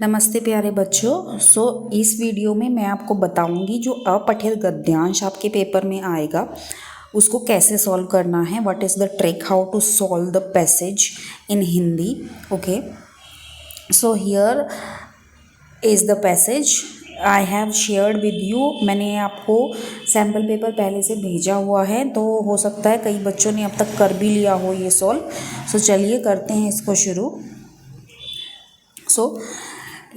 नमस्ते प्यारे बच्चों। इस वीडियो में मैं आपको बताऊंगी जो अपठित गद्यांश आपके पेपर में आएगा उसको कैसे सॉल्व करना है। What is the trick how to solve the passage in Hindi. Okay, so here is the passage I have shared with you. मैंने आपको सैम्पल पेपर पहले से भेजा हुआ है, तो हो सकता है कई बच्चों ने अब तक कर भी लिया हो ये सॉल्व। सो चलिए करते हैं इसको शुरू।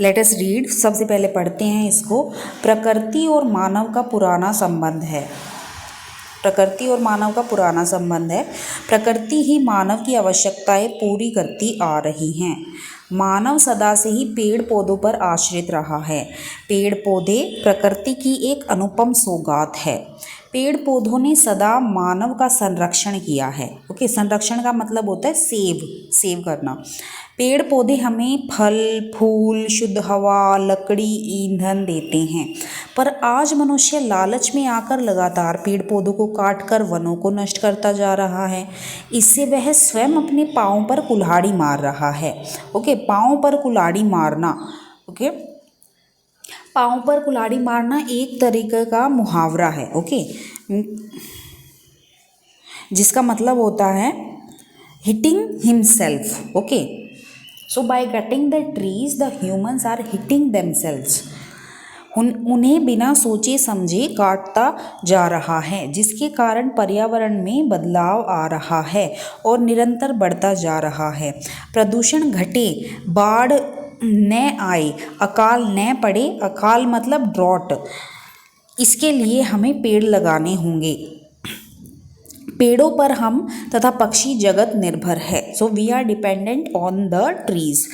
Let us read. सबसे पहले पढ़ते हैं इसको। प्रकृति और मानव का पुराना संबंध है। प्रकृति और मानव का पुराना संबंध है। प्रकृति ही मानव की आवश्यकताएं पूरी करती आ रही हैं। मानव सदा से ही पेड़ पौधों पर आश्रित रहा है। पेड़ पौधे प्रकृति की एक अनुपम सौगात है। पेड़ पौधों ने सदा मानव का संरक्षण किया है। ओके, संरक्षण का मतलब होता है सेव करना। पेड़ पौधे हमें फल फूल, शुद्ध हवा, लकड़ी, ईंधन देते हैं, पर आज मनुष्य लालच में आकर लगातार पेड़ पौधों को काटकर वनों को नष्ट करता जा रहा है। इससे वह स्वयं अपने पाँव पर कुल्हाड़ी मार रहा है। ओके, पाँव पर कुल्हाड़ी मारना। ओके, पाँव पर कुल्हाड़ी मारना एक तरीके का मुहावरा है। ओके, जिसका मतलब होता है hitting himself. Okay, so by cutting the trees the humans are hitting themselves. उन्हें बिना सोचे समझे काटता जा रहा है, जिसके कारण पर्यावरण में बदलाव आ रहा है और निरंतर बढ़ता जा रहा है। प्रदूषण घटे, बाढ़ न आए, अकाल न पड़े। अकाल मतलब ड्रॉट। इसके लिए हमें पेड़ लगाने होंगे। पेड़ों पर हम तथा पक्षी जगत निर्भर है। So we are dependent on the trees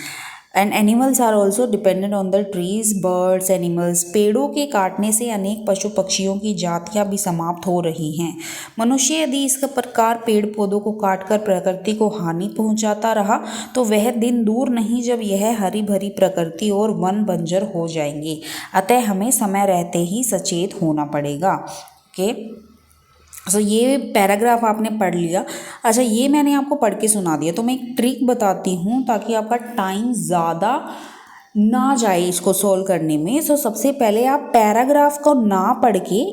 and animals are also dependent on the trees, birds, animals. पेड़ों के काटने से अनेक पशु पक्षियों की जातियां भी समाप्त हो रही हैं। मनुष्य यदि इस प्रकार पेड़ पौधों को काटकर प्रकृति को हानि पहुंचाता रहा तो वह दिन दूर नहीं जब यह हरी भरी प्रकृति और वन बंजर हो जाएंगे। अतः हमें समय रहते ही सचेत होना पड़ेगा। ओके, सो ये पैराग्राफ आपने पढ़ लिया। अच्छा, ये मैंने आपको पढ़ के सुना दिया, तो मैं एक ट्रिक बताती हूँ ताकि आपका टाइम ज़्यादा ना जाए इसको सॉल्व करने में। सो सबसे पहले आप पैराग्राफ को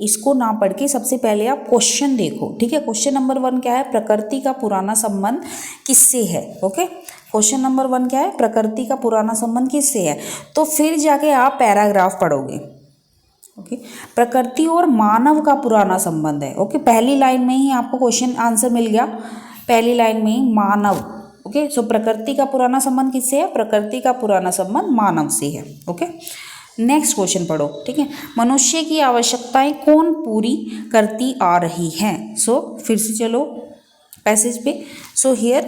इसको ना पढ़ के सबसे पहले आप क्वेश्चन देखो। ठीक है, क्वेश्चन नंबर 1 क्या है? प्रकृति का पुराना संबंध किससे है? ओके, क्वेश्चन नंबर 1 क्या है? प्रकृति का पुराना संबंध किससे है? तो फिर जाके आप पैराग्राफ पढ़ोगे। ओके, प्रकृति और मानव का पुराना संबंध है। ओके, पहली लाइन में ही आपको क्वेश्चन आंसर मिल गया। पहली लाइन में ही मानव। ओके, सो प्रकृति का पुराना संबंध किससे है? प्रकृति का पुराना संबंध मानव से है। ओके, नेक्स्ट क्वेश्चन पढ़ो। ठीक है, मनुष्य की आवश्यकताएं कौन पूरी करती आ रही हैं? सो फिर से चलो पैसेज पे। सो हियर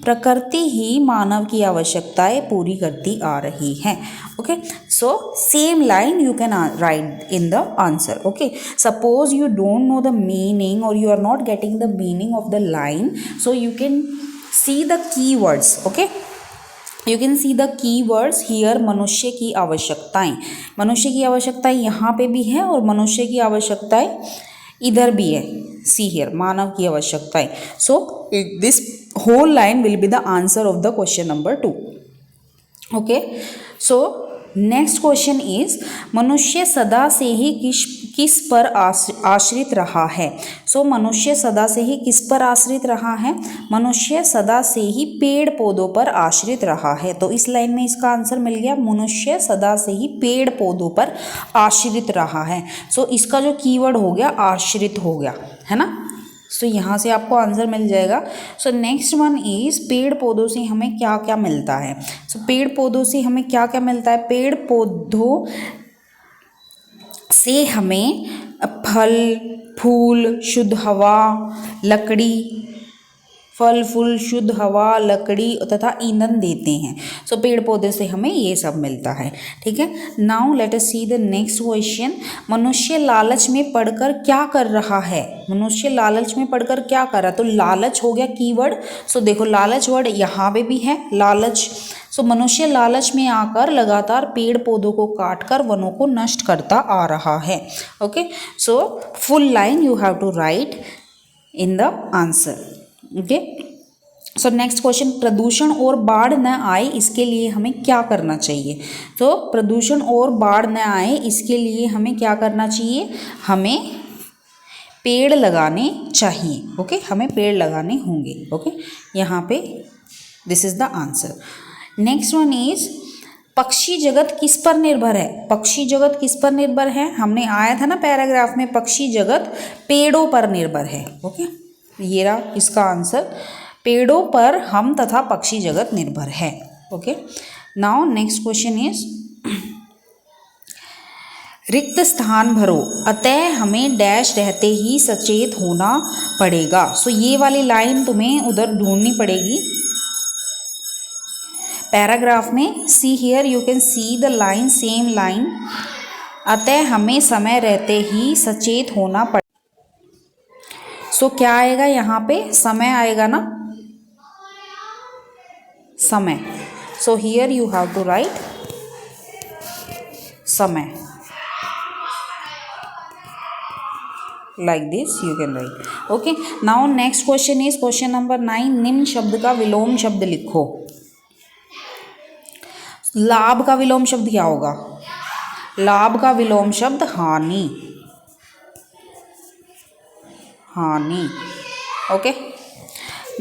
प्रकृति ही मानव की आवश्यकताएं पूरी करती आ रही हैं। Okay, so same line you can write in the answer. Okay, suppose you don't know the meaning और you are not getting the meaning of the line, so you can see the keywords. Okay, you can see the keywords here. मनुष्य की आवश्यकताएं, मनुष्य की आवश्यकताएं यहाँ पे भी है और मनुष्य की आवश्यकताएं इधर भी है। सी हियर, मानव की आवश्यकताएं। So this whole line will be the answer of the question number 2। Okay, so next question is मनुष्य सदा से ही किस पर आश्रित रहा है? सो मनुष्य सदा से ही किस पर आश्रित रहा है? मनुष्य सदा से ही पेड़ पौधों पर आश्रित रहा है। तो इस लाइन में इसका आंसर मिल गया, मनुष्य सदा से ही पेड़ पौधों पर आश्रित रहा है। सो इसका जो कीवर्ड हो गया आश्रित हो गया, है ना। सो यहाँ से आपको आंसर मिल जाएगा। सो नेक्स्ट वन इज पेड़ पौधों से हमें क्या क्या मिलता है? सो पेड़ पौधों से हमें क्या क्या मिलता है? पेड़ पौधों से हमें फल फूल, शुद्ध हवा, लकड़ी, फल फूल, शुद्ध हवा, लकड़ी तथा ईंधन देते हैं। सो पेड़ पौधे से हमें ये सब मिलता है। ठीक है, now let us see the next question. मनुष्य लालच में पड़कर क्या कर रहा है? मनुष्य लालच में पड़कर क्या कर रहा है? तो लालच हो गया कीवर्ड। सो देखो लालच वर्ड यहाँ पे भी है, लालच। सो मनुष्य लालच में आकर लगातार पेड़ पौधों को काटकर वनों को नष्ट करता आ रहा है। Okay, so full line you have to write in the answer. Okay, so next question, प्रदूषण और बाढ़ न आए इसके लिए हमें क्या करना चाहिए? तो प्रदूषण और बाढ़ न आए इसके लिए हमें क्या करना चाहिए? हमें पेड़ लगाने चाहिए। ओके, हमें पेड़ लगाने होंगे। ओके, यहाँ पे this is the answer. Next one is, पक्षी जगत किस पर निर्भर है? पक्षी जगत किस पर निर्भर है? हमने आया था ना पैराग्राफ में, पक्षी जगत पेड़ों पर निर्भर है। ओके, ये रहा इसका आंसर, पेड़ों पर हम तथा पक्षी जगत निर्भर है। Okay, now next question is, रिक्त स्थान भरो अतः हमें डैश रहते ही सचेत होना पड़ेगा। सो ये वाली लाइन तुम्हें उधर ढूंढनी पड़ेगी पैराग्राफ में। See here you can see the line, same line, अतः हमें समय रहते ही सचेत होना पड़ेगा। सो क्या आएगा यहाँ पे? समय आएगा ना, समय। So here you have to write समय, like this you can write. Okay, now next question is question number 9, निम्न शब्द का विलोम शब्द लिखो। लाभ का विलोम शब्द क्या होगा? लाभ का विलोम शब्द हानि, हानि। Okay,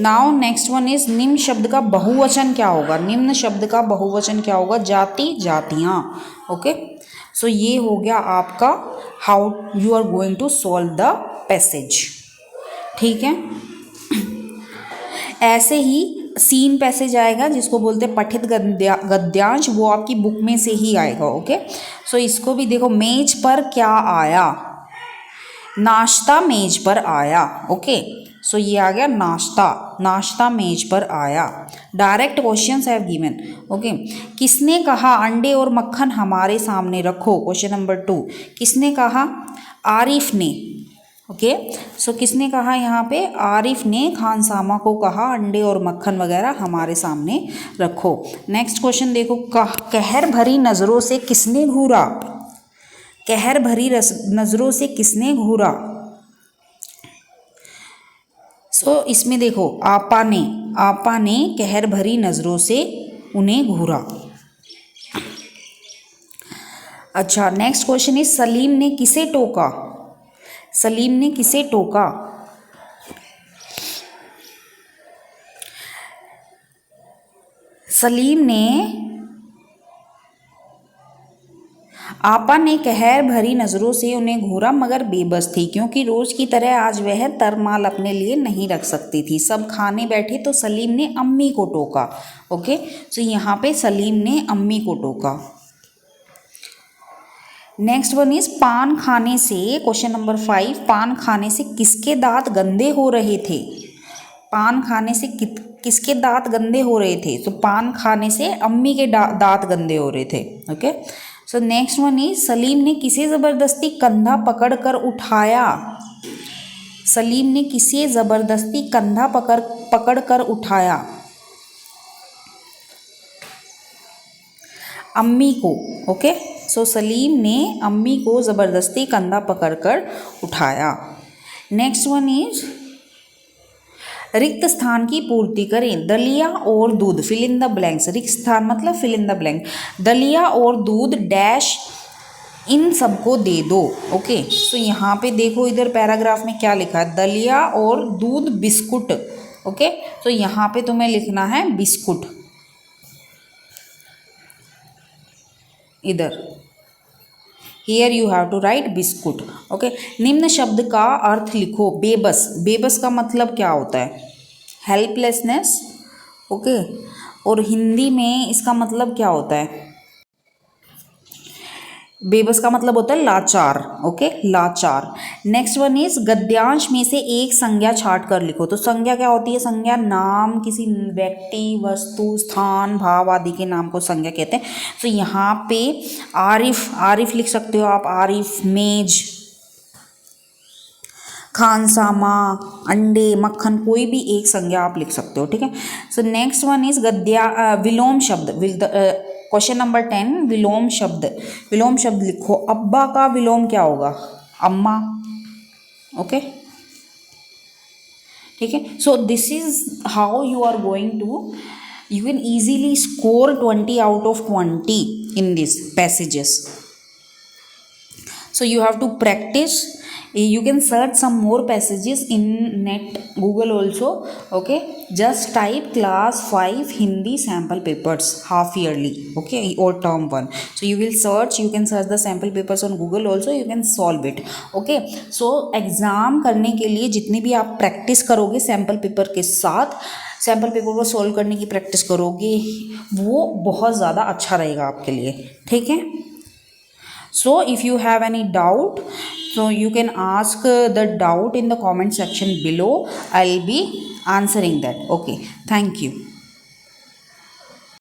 now next one is, निम्न शब्द का बहुवचन क्या होगा? निम्न शब्द का बहुवचन क्या होगा? जाति, जातियाँ। ओके, सो ये हो गया आपका how you are going to solve the passage. ठीक है, ऐसे ही सीन पैसेज आएगा जिसको बोलते हैं पठित गद्यांश, वो आपकी बुक में से ही आएगा। ओके, सो इसको भी देखो, मेज पर क्या आया? नाश्ता मेज पर आया। ओके, सो ये आ गया नाश्ता, नाश्ता मेज पर आया। Direct questions have given. Okay, किसने कहा अंडे और मक्खन हमारे सामने रखो? क्वेश्चन नंबर 2, किसने कहा? आरिफ ने। ओके, सो किसने कहा यहाँ पे? आरिफ ने खानसामा को कहा अंडे और मक्खन वगैरह हमारे सामने रखो। नेक्स्ट क्वेश्चन देखो, कहर भरी नज़रों से किसने घूरा? कहर भरी नज़रों से किसने घूरा? सो इसमें देखो, आपा ने, आपा ने कहर भरी नज़रों से उन्हें घूरा। अच्छा, नेक्स्ट क्वेश्चन इज, सलीम ने किसे टोका? सलीम ने किसे टोका? सलीम ने, आपा ने कहर भरी नज़रों से उन्हें घूरा मगर बेबस थी, क्योंकि रोज़ की तरह आज वह तरमाल अपने लिए नहीं रख सकती थी। सब खाने बैठे तो सलीम ने अम्मी को टोका। ओके, तो यहाँ पे सलीम ने अम्मी को टोका। नेक्स्ट वन इज, पान खाने से, क्वेश्चन नंबर 5, पान खाने से किसके दांत गंदे हो रहे थे? पान खाने से किसके दांत गंदे हो रहे थे? तो पान खाने से अम्मी के दांत गंदे हो रहे थे। Okay, so next one is, Salim ने किसे ज़बरदस्ती कंधा पकड़कर उठाया? सलीम ने किसे ज़बरदस्ती कंधा पकड़कर उठाया? अम्मी को। ओके, सो सलीम ने अम्मी को ज़बरदस्ती कंधा पकड़कर उठाया। नेक्स्ट वन इज, रिक्त स्थान की पूर्ति करें। दलिया और दूध, फिल इन द ब्लैंक्स। रिक्त स्थान मतलब फिल इन द ब्लैंक। दलिया और दूध डैश इन सबको दे दो। ओके, सो यहाँ पे देखो, इधर पैराग्राफ में क्या लिखा है? दलिया और दूध बिस्कुट। ओके, तो यहाँ पे तुम्हें लिखना है बिस्कुट, इधर here you have to write biscuit. Okay, निम्न शब्द का अर्थ लिखो। बेबस, बेबस का मतलब क्या होता है? हेल्पलेसनेस। ओके, और हिंदी में इसका मतलब क्या होता है? बेबस का मतलब होता है लाचार। ओके, लाचार। नेक्स्ट वन इज, गद्यांश में से एक संज्ञा छाट कर लिखो। तो संज्ञा क्या होती है? संज्ञा नाम, किसी व्यक्ति, वस्तु, स्थान, भाव आदि के नाम को संज्ञा कहते हैं। तो यहाँ पे आरिफ, आरिफ लिख सकते हो आप, आरिफ, मेज, खानसामा, अंडे, मक्खन, कोई भी एक संज्ञा आप लिख सकते हो। ठीक है, सो नेक्स्ट वन इज विलोम शब्द। क्वेश्चन नंबर 10, विलोम शब्द। विलोम शब्द लिखो। अब्बा का विलोम क्या होगा? अम्मा। ओके, ठीक है. So this is how you are going to, you can easily score 20 out of 20 in these passages. So you have to practice. You can search some more passages in net, Google also. Okay, just type class 5 Hindi sample papers half yearly, okay, or term 1. So you will search, you can search the sample papers on Google also, you can solve it. Okay, so exam करने के लिए जितनी भी आप practice करोगे sample paper के साथ, sample paper को सॉल्व करने की प्रैक्टिस करोगे, वो बहुत ज़्यादा अच्छा रहेगा आपके लिए. ठीक है. So if you have any doubt, so you can ask the doubt in the comment section below. I'll be answering that. Okay, thank you.